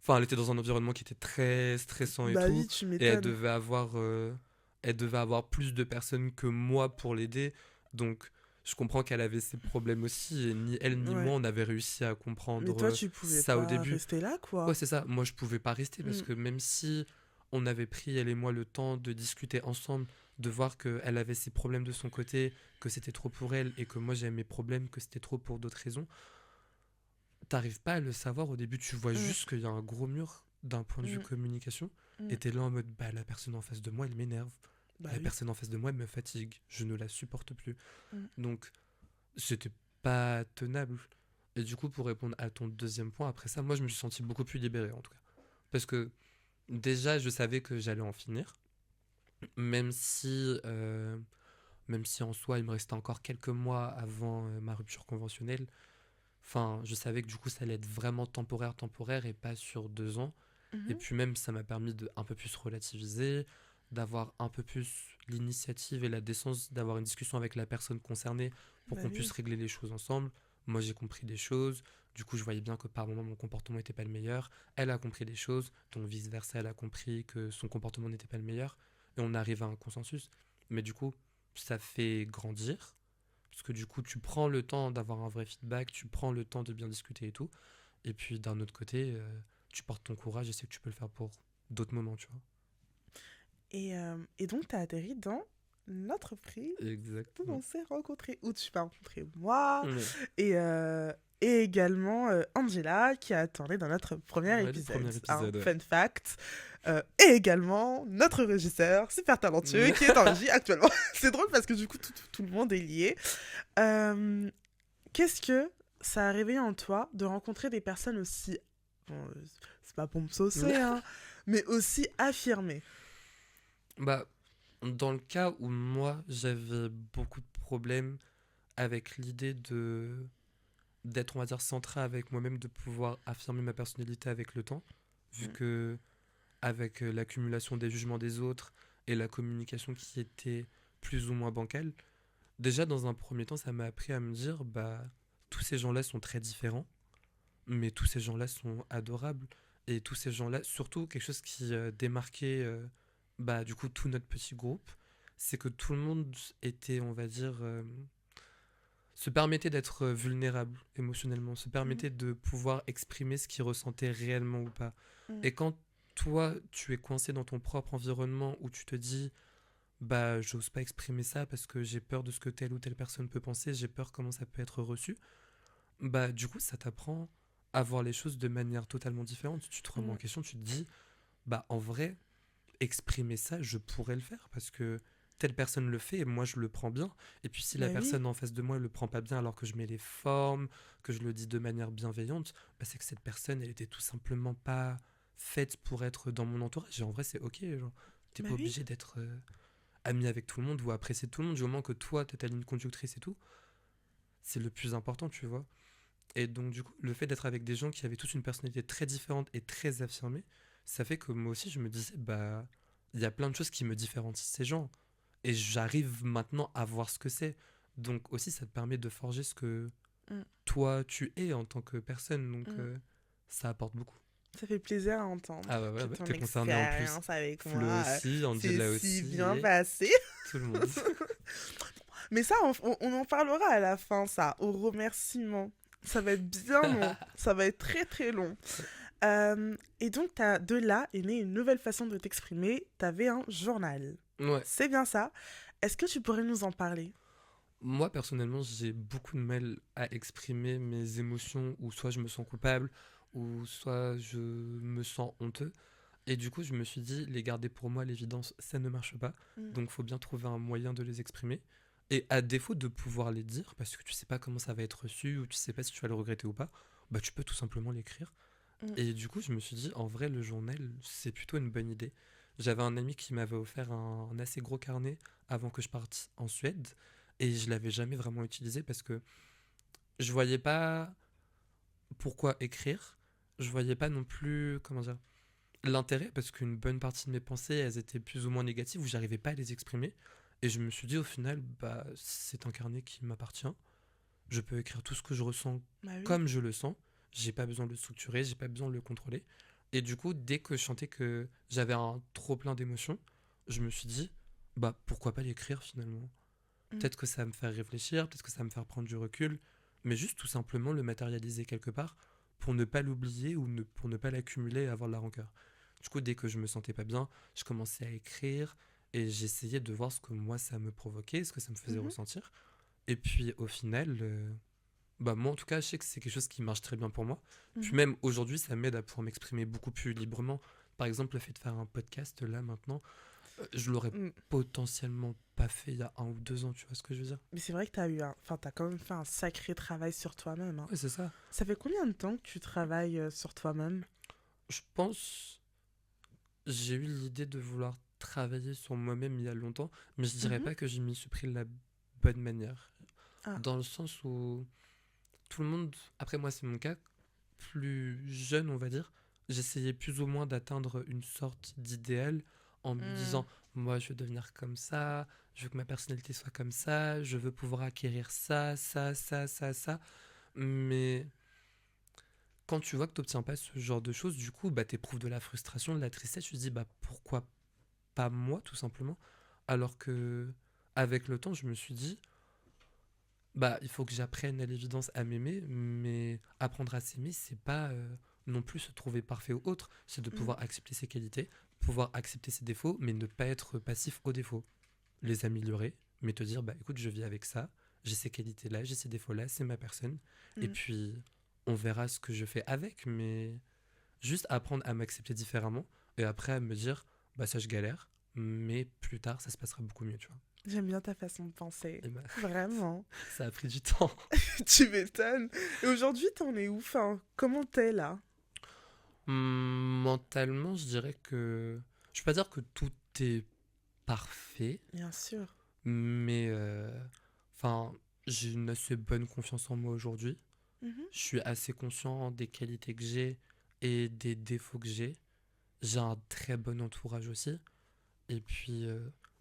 Enfin, elle était dans un environnement qui était très stressant et Bah tout. oui, tu Et m'étonnes. elle devait avoir plus de personnes que moi pour l'aider. Donc, je comprends qu'elle avait ses problèmes aussi. Et ni elle ni moi, Ouais. on avait réussi à Mais comprendre toi, tu pouvais ça au pas début. rester là, Ouais, quoi. c'est ça. Moi, je pouvais pas rester parce Mm. que même si on avait pris, elle et moi, le temps de discuter ensemble, de voir qu'elle avait ses problèmes de son côté, que c'était trop pour elle et que moi j'avais mes problèmes, que c'était trop pour d'autres raisons, t'arrives pas à le savoir au début. Tu vois Mm. juste qu'il y a un gros mur d'un point de vue Mm. communication et Mm. t'es là en mode bah la personne en face de moi elle m'énerve. Bah La oui. personne en face de moi elle me fatigue. Je ne la supporte plus. Mm. Donc c'était pas tenable. Et du coup, pour répondre à ton deuxième point, après ça, moi je me suis senti beaucoup plus libéré en tout cas. Parce que déjà, je savais que j'allais en finir, même si, euh, même si en soi, il me restait encore quelques mois avant ma rupture conventionnelle. Enfin, je savais que du coup, ça allait être vraiment temporaire, temporaire et pas sur 2 ans. Et Mhm. puis même, ça m'a permis de un peu plus relativiser, d'avoir un peu plus l'initiative et la décence d'avoir une discussion avec la personne concernée pour Bah qu'on puisse oui. régler les choses ensemble. Moi, j'ai compris des choses. Du coup, je voyais bien que par moment, mon comportement n'était pas le meilleur. Elle a compris des choses. Donc, vice-versa, elle a compris que son comportement n'était pas le meilleur. Et on arrive à un consensus. Mais du coup, ça fait grandir. Parce que du coup, tu prends le temps d'avoir un vrai feedback, tu prends le temps de bien discuter et tout. Et puis, d'un autre côté, tu portes ton courage et sais que tu peux le faire pour d'autres moments, tu vois. Et donc, t'as atterri dans l'entreprise où on Exactement. s'est rencontrés. Où tu m'as rencontré moi Ouais, et, et également Angela qui a tourné dans notre premier ouais, le épisode. premier Un épisode, ouais. fun fact. Et également notre régisseur super talentueux qui est en régie actuellement. C'est drôle parce que du coup, tout le monde est lié. Euh, Qu'est-ce que ça a réveillé en toi de rencontrer des personnes aussi. Bon, c'est pas pour me saucer, hein, mais aussi affirmées. Bah, dans le cas où moi, j'avais beaucoup de problèmes avec l'idée de d'être, on va dire, centré avec moi-même, de pouvoir affirmer ma personnalité avec le temps, vu Mm. que avec l'accumulation des jugements des autres et la communication qui était plus ou moins bancale, déjà dans un premier temps, ça m'a appris à me dire, bah, tous ces gens-là sont très différents, mais tous ces gens-là sont adorables. Et tous ces gens-là, surtout quelque chose qui démarquait bah, du coup tout notre petit groupe, c'est que tout le monde était, on va dire, se permettait d'être vulnérable émotionnellement, se permettait de pouvoir exprimer ce qu'il ressentait réellement ou pas. Mm. Et quand toi, tu es coincé dans ton propre environnement où tu te dis, bah, j'ose pas exprimer ça parce que j'ai peur de ce que telle ou telle personne peut penser, j'ai peur comment ça peut être reçu, bah, du coup, ça t'apprend à voir les choses de manière totalement différente. Tu te remets en Mm. question, tu te dis, bah, en vrai, exprimer ça, je pourrais le faire parce que telle personne le fait et moi je le prends bien. Et puis si Bah la oui, personne en face de moi le prend pas bien alors que je mets les formes, que je le dis de manière bienveillante, bah c'est que cette personne elle était tout simplement pas faite pour être dans mon entourage. Et en vrai c'est ok, genre t'es bah pas oui. obligé d'être ami avec tout le monde ou apprécier tout le monde du moment que toi t'as ta ligne conductrice et tout. C'est le plus important, tu vois. Et donc du coup le fait d'être avec des gens qui avaient tous une personnalité très différente et très affirmée, ça fait que moi aussi je me disais bah il y a plein de choses qui me différencient de ces gens et j'arrive maintenant à voir ce que c'est. Donc aussi, ça te permet de forger ce que Mm. toi, tu es en tant que personne. Donc Mm. ça apporte beaucoup. Ça fait plaisir à entendre Ah bah que ouais, ton t'es concerné en plus. expérience avec Flo moi aussi, s'est Angela si aussi bien et passée. tout le monde. Mais ça, on en parlera à la fin, ça, au remerciement. Ça va être bien long. Ça va être très très long. Et donc, de là est née une nouvelle façon de t'exprimer. T'avais un journal. Ouais. C'est bien ça. Est-ce que tu pourrais nous en parler? Moi, personnellement, j'ai beaucoup de mal à exprimer mes émotions où soit je me sens coupable ou soit je me sens honteux. Et du coup, je me suis dit, les garder pour moi, à l'évidence, ça ne marche pas. Mm. Donc, faut bien trouver un moyen de les exprimer. Et à défaut de pouvoir les dire, parce que tu sais pas comment ça va être reçu, ou tu sais pas si tu vas le regretter ou pas, bah tu peux tout simplement l'écrire. Mm. Et du coup, je me suis dit, en vrai, le journal, c'est plutôt une bonne idée. J'avais un ami qui m'avait offert un assez gros carnet avant que je parte en Suède, et je l'avais jamais vraiment utilisé parce que je voyais pas pourquoi écrire, je voyais pas non plus, comment dire, l'intérêt parce qu'une bonne partie de mes pensées, elles étaient plus ou moins négatives ou j'arrivais pas à les exprimer. Et je me suis dit au final, bah c'est un carnet qui m'appartient. Je peux écrire tout ce que je ressens Bah oui. comme je le sens. J'ai pas besoin de le structurer, j'ai pas besoin de le contrôler. Et du coup, dès que je sentais que j'avais un trop plein d'émotions, je me suis dit, bah pourquoi pas l'écrire finalement. Mm. Peut-être que ça va me faire réfléchir, peut-être que ça va me faire prendre du recul, mais juste tout simplement le matérialiser quelque part pour ne pas l'oublier ou pour ne pas l'accumuler et avoir de la rancœur. Du coup, dès que je me sentais pas bien, je commençais à écrire et j'essayais de voir ce que moi ça me provoquait, ce que ça me faisait Mhm. ressentir. Et puis au final, bah moi en tout cas, je sais que c'est quelque chose qui marche très bien pour moi. Puis Mhm. même aujourd'hui, ça m'aide à pouvoir m'exprimer beaucoup plus librement. Par exemple, le fait de faire un podcast là maintenant, je l'aurais Mm. potentiellement pas fait il y a 1 ou 2 ans, tu vois ce que je veux dire? Mais c'est vrai que t'as eu Enfin, t'as quand même fait un sacré travail sur toi-même, hein. Ouais, c'est ça. Ça fait combien de temps que tu travailles sur toi-même? Je pense, j'ai eu l'idée de vouloir travailler sur moi-même il y a longtemps, mais je dirais Mhm. pas que je m'y suis pris de la bonne manière. Ah. Dans le sens où tout le monde, après moi c'est mon cas, plus jeune on va dire, j'essayais plus ou moins d'atteindre une sorte d'idéal en me Mm. disant, moi je veux devenir comme ça, je veux que ma personnalité soit comme ça, je veux pouvoir acquérir ça, ça, ça, ça, ça. Mais quand tu vois que tu n'obtiens pas ce genre de choses, du coup, bah, tu éprouves de la frustration, de la tristesse. Tu te dis, bah, pourquoi pas moi, tout simplement. Alors que, avec le temps, je me suis dit, bah, il faut que j'apprenne à l'évidence à m'aimer, mais apprendre à s'aimer, c'est pas non plus se trouver parfait ou autre. C'est de Mm. pouvoir accepter ses qualités, pouvoir accepter ses défauts, mais ne pas être passif aux défauts. Les améliorer, mais te dire, bah, écoute, je vis avec ça, j'ai ces qualités-là, j'ai ces défauts-là, c'est ma personne. Et Mm. puis, on verra ce que je fais avec, mais juste apprendre à m'accepter différemment et après à me dire, bah ça je galère, mais plus tard ça se passera beaucoup mieux, tu vois. J'aime bien ta façon de penser. Et bah, Vraiment. ça a pris du temps. Tu m'étonnes. Et aujourd'hui, t'en es où? Enfin, comment t'es là? Mentalement, je dirais que. Je vais pas dire que tout est parfait, Bien sûr. mais. Enfin, j'ai une assez bonne confiance en moi aujourd'hui. Mhm. Je suis assez conscient des qualités que j'ai et des défauts que j'ai. J'ai un très bon entourage aussi. Et puis,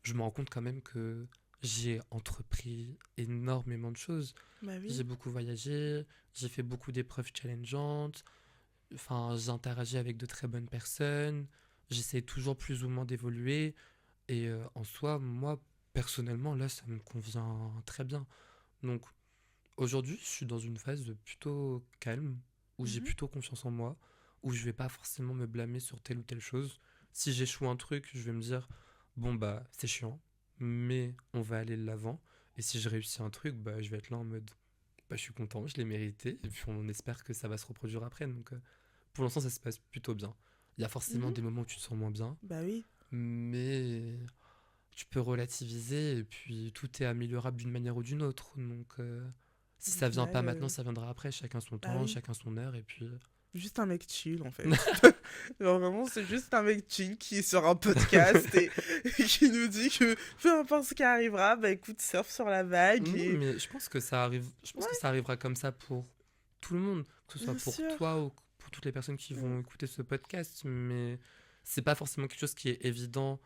je me rends compte quand même que j'ai entrepris énormément de choses. Bah J'ai oui. beaucoup voyagé, j'ai fait beaucoup d'épreuves challengeantes, enfin, j'interagis avec de très bonnes personnes, j'essaie toujours plus ou moins d'évoluer. Et en soi, moi, personnellement, là, ça me convient très bien. Donc, Aujourd'hui, je suis dans une phase plutôt calme, où j'ai Mhm. plutôt confiance en moi, où je vais pas forcément me blâmer sur telle ou telle chose. Si j'échoue un truc, je vais me dire, bon bah c'est chiant, mais on va aller de l'avant. Et si je réussis un truc, bah je vais être là en mode, bah je suis content, je l'ai mérité, et puis on espère que ça va se reproduire après. Donc pour l'instant, ça se passe plutôt bien. Il y a forcément Mhm. des moments où tu te sens moins bien, Bah oui. mais tu peux relativiser et puis tout est améliorable d'une manière ou d'une autre. Donc, si Au ça vient pas final, maintenant, ça viendra après. Chacun son bah temps, oui. chacun son heure. Et puis, Juste un mec chill, en fait. Genre, vraiment, c'est juste un mec chill qui est sur un podcast et qui nous dit que peu importe ce qui arrivera, bah écoute, surfe sur la vague non, et... mais je pense que ça arrive. Je pense que Ouais, ça arrivera comme ça pour tout le monde, que ce soit bien pour sûr. toi ou pour toutes les personnes qui Mm, vont écouter ce podcast. Mais c'est pas forcément quelque chose qui est évident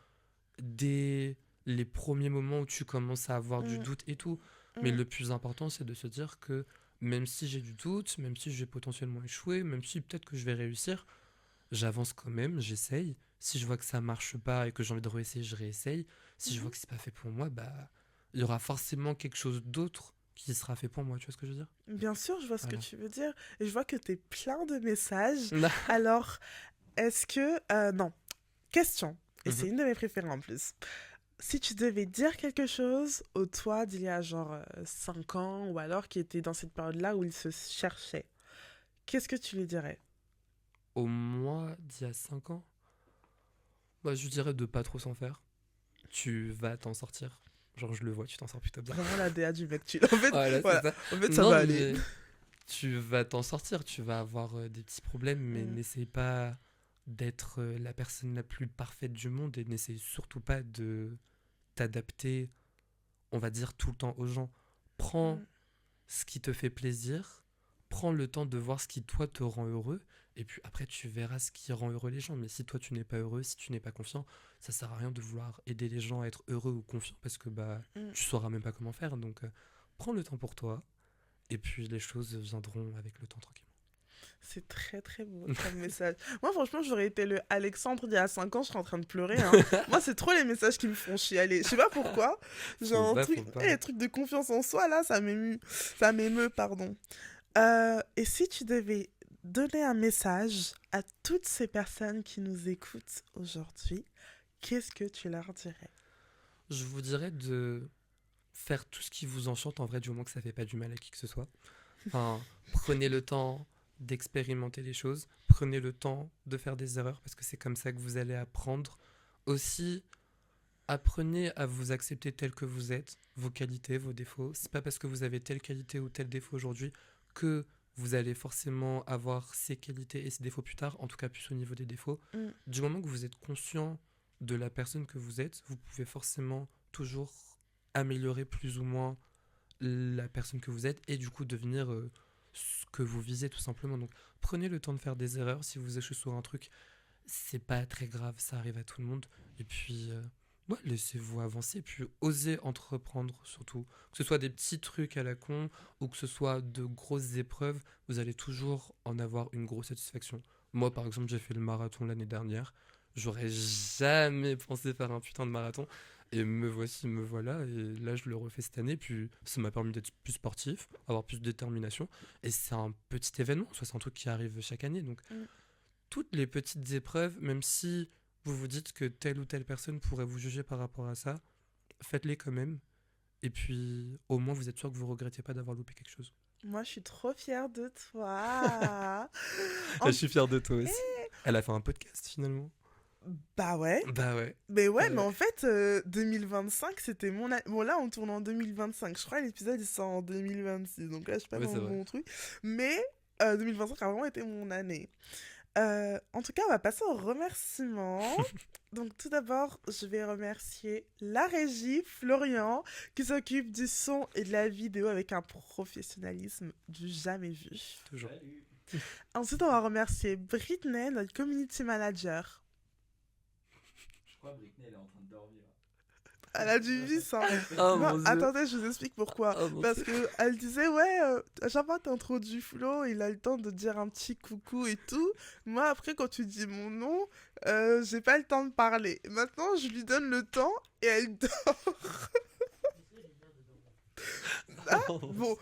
dès les premiers moments où tu commences à avoir du mm, doute et tout. Mais mm, le plus important, c'est de se dire que même si j'ai du doute, même si je vais potentiellement échouer, même si peut-être que je vais réussir, j'avance quand même, j'essaye. Si je vois que ça marche pas et que j'ai envie de réessayer, je réessaye. Si je vois mhm. que c'est pas fait pour moi, bah il y aura forcément quelque chose d'autre qui sera fait pour moi, tu vois ce que je veux dire? Bien sûr, je vois ce que Voilà. tu veux dire. Et je vois que t'es plein de messages. Alors, est-ce que... non. Question. Et c'est Mhm. une de mes préférées en plus. Si tu devais dire quelque chose au toi d'il y a genre 5 ans ou alors qui était dans cette période-là où il se cherchait, qu'est-ce que tu lui dirais? Au mois d'il y a 5 ans, bah, je dirais de pas trop s'en faire. Tu vas t'en sortir. Genre, je le vois, tu t'en sors plutôt bien. Vraiment la DA du mec chill. En fait, Voilà, c'est voilà. ça. En fait, ça Non, va aller. mais tu vas t'en sortir. Tu vas avoir des petits problèmes, mais Mm, n'essaye pas d'être la personne la plus parfaite du monde et n'essaye surtout pas de t'adapter, on va dire, tout le temps aux gens. Prends mm, ce qui te fait plaisir, prends le temps de voir ce qui, toi, te rend heureux, et puis après, tu verras ce qui rend heureux les gens. Mais si toi, tu n'es pas heureux, si tu n'es pas confiant, ça sert à rien de vouloir aider les gens à être heureux ou confiants, parce que bah, mm. tu sauras même pas comment faire. Donc, prends le temps pour toi, et puis les choses viendront avec le temps tranquillement. C'est très très beau comme message. Moi, franchement, j'aurais été le Alexandre d'il y a 5 ans, je serais en train de pleurer. Hein. Moi, c'est trop les messages qui me font chialer. Je sais pas pourquoi. Faut Genre, un pas, truc, faut pas. les trucs de confiance en soi, là, ça m'émeut. Ça m'émeut, pardon. Et si tu devais donner un message à toutes ces personnes qui nous écoutent aujourd'hui, qu'est-ce que tu leur dirais? Je vous dirais de faire tout ce qui vous enchante en vrai, du moment que ça fait pas du mal à qui que ce soit. Enfin, prenez le temps d'expérimenter les choses, prenez le temps de faire des erreurs parce que c'est comme ça que vous allez apprendre. Aussi, apprenez à vous accepter tel que vous êtes, vos qualités, vos défauts. C'est pas parce que vous avez telle qualité ou tel défaut aujourd'hui que vous allez forcément avoir ces qualités et ces défauts plus tard, en tout cas plus au niveau des défauts. Mm, Du moment que vous êtes conscient de la personne que vous êtes, vous pouvez forcément toujours améliorer plus ou moins la personne que vous êtes et du coup devenir ce que vous visez tout simplement. Donc prenez le temps de faire des erreurs. Si vous échouez sur un truc, c'est pas très grave, ça arrive à tout le monde. Et puis, ouais, laissez-vous avancer, puis osez entreprendre surtout. Que ce soit des petits trucs à la con ou que ce soit de grosses épreuves, vous allez toujours en avoir une grosse satisfaction. Moi, par exemple, j'ai fait le marathon l'année dernière. J'aurais jamais pensé faire un putain de marathon. Et me voici, me voilà. Et là, je le refais cette année. Puis ça m'a permis d'être plus sportif, avoir plus de détermination. Et c'est un petit événement. Soit c'est un truc qui arrive chaque année. Donc, mm. toutes les petites épreuves, même si vous vous dites que telle ou telle personne pourrait vous juger par rapport à ça, faites-les quand même. Et puis, au moins, vous êtes sûr que vous regrettez pas d'avoir loupé quelque chose. Moi, je suis trop fière de toi. Je En- suis fier de toi aussi. Elle a fait un podcast finalement. Bah ouais. Bah ouais. Mais ouais, mais Ouais. en fait, 2025, c'était mon année. Bon, là, on tourne en 2025. Je crois que l'épisode, il sort en 2026. Donc là, je suis pas Ouais, dans c'est le vrai. bon truc. Mais 2025 a vraiment été mon année. En tout cas, on va passer aux remerciements. Donc, tout d'abord, je vais remercier la régie, Florian, qui s'occupe du son et de la vidéo avec un professionnalisme du jamais vu. Toujours. Ensuite, on va remercier Britney, notre community manager. Je crois que Britney elle est en train de dormir. Elle a du vice, hein. Oh Non, mon dieu. attendez, je vous explique pourquoi. Oh mon Parce dieu. que elle disait, ouais, à chaque fois que t'introduis Flo, il a le temps de dire un petit coucou et tout. Moi, après, quand tu dis mon nom, j'ai pas le temps de parler. Maintenant, je lui donne le temps et elle dort. Ah, bon.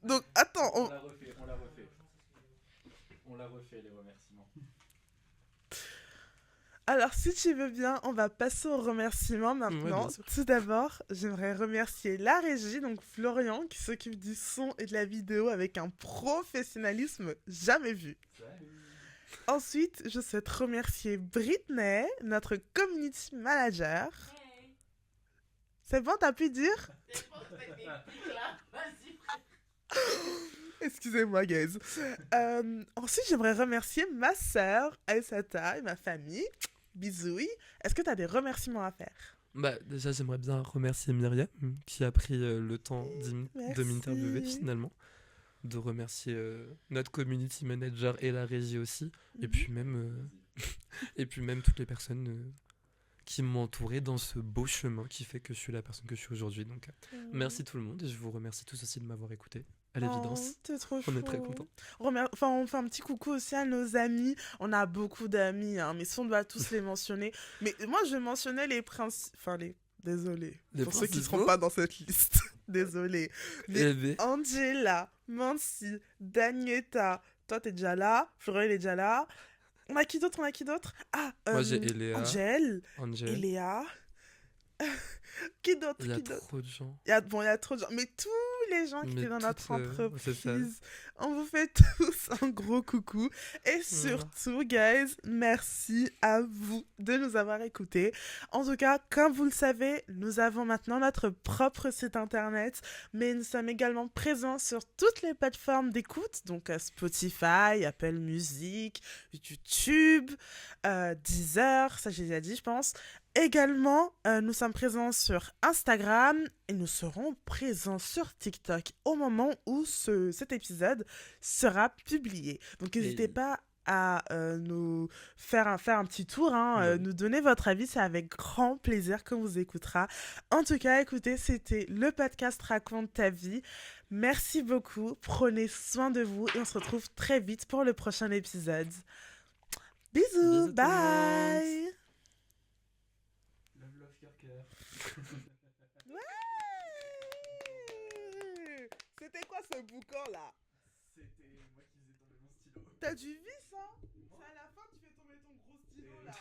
Donc, attends, On l'a refait, on l'a refait. On l'a refait, les remerciements. alors si tu veux bien, on va passer aux remerciements Ouais, maintenant. bien sûr. Tout d'abord, j'aimerais remercier la régie, donc Florian, qui s'occupe du son et de la vidéo avec un professionnalisme jamais vu. Salut. Ensuite, je souhaite remercier Britney, notre community manager. Hey, C'est bon, t'as pu dire? c'est bon, c'est des pics là. Vas-y. Excusez-moi, guys. Ensuite, j'aimerais remercier ma sœur, Aïssata, et ma famille. Bisouilles. Est-ce que t'as des remerciements à faire? Bah, déjà, j'aimerais bien remercier Myriam qui a pris le temps de Merci. m'interviewer finalement. De remercier notre community manager et la régie aussi. Et puis même, et puis même toutes les personnes qui m'ont entouré dans ce beau chemin qui fait que je suis la personne que je suis aujourd'hui. Donc, merci tout le monde et je vous remercie tous aussi de m'avoir écouté. À l'évidence. Oh, t'es trop On est très chou. contents. Enfin, on fait un petit coucou aussi à nos amis. On a beaucoup d'amis, hein, mais si on doit tous les mentionner. Mais moi, je mentionnais les principaux. Enfin, les. Désolé. Les Pour ceux qui ne principaux seront pas dans cette liste. Désolé. Mais Eh ben, Angela, Mansi, Danieta. Toi, t'es déjà là. Florian, il est déjà là. On a qui d'autre? Ah, moi j'ai Eléa, Angèle, Angel. Eléa. Qui d'autre? Il y a Qui d'autre? trop de gens. Il y a trop de gens. Mais tous les gens qui Mais étaient dans notre toutes, c'est ça. entreprise, on vous fait tous un gros coucou. Et surtout, guys, merci à vous de nous avoir écoutés. En tout cas, comme vous le savez, nous avons maintenant notre propre site internet, mais nous sommes également présents sur toutes les plateformes d'écoute, donc Spotify, Apple Music, YouTube, Deezer, ça j'ai déjà dit, je pense. Également, nous sommes présents sur Instagram et nous serons présents sur TikTok au moment où cet épisode sera publié. Donc n'hésitez Et- pas à nous faire un petit tour, hein, Ouais. nous donner votre avis, c'est avec grand plaisir qu'on vous écoutera. En tout cas, écoutez, c'était le podcast Raconte ta vie. Merci beaucoup, prenez soin de vous et on se retrouve très vite pour le prochain épisode. Bisous, Bisous tout le bye. Love, love, cœur, cœur. Ouais. C'était quoi ce boucan là? C'était moi qui faisais tomber mon stylo. T'as du vis, hein? C'est à la fin que tu fais tomber ton gros stylo là.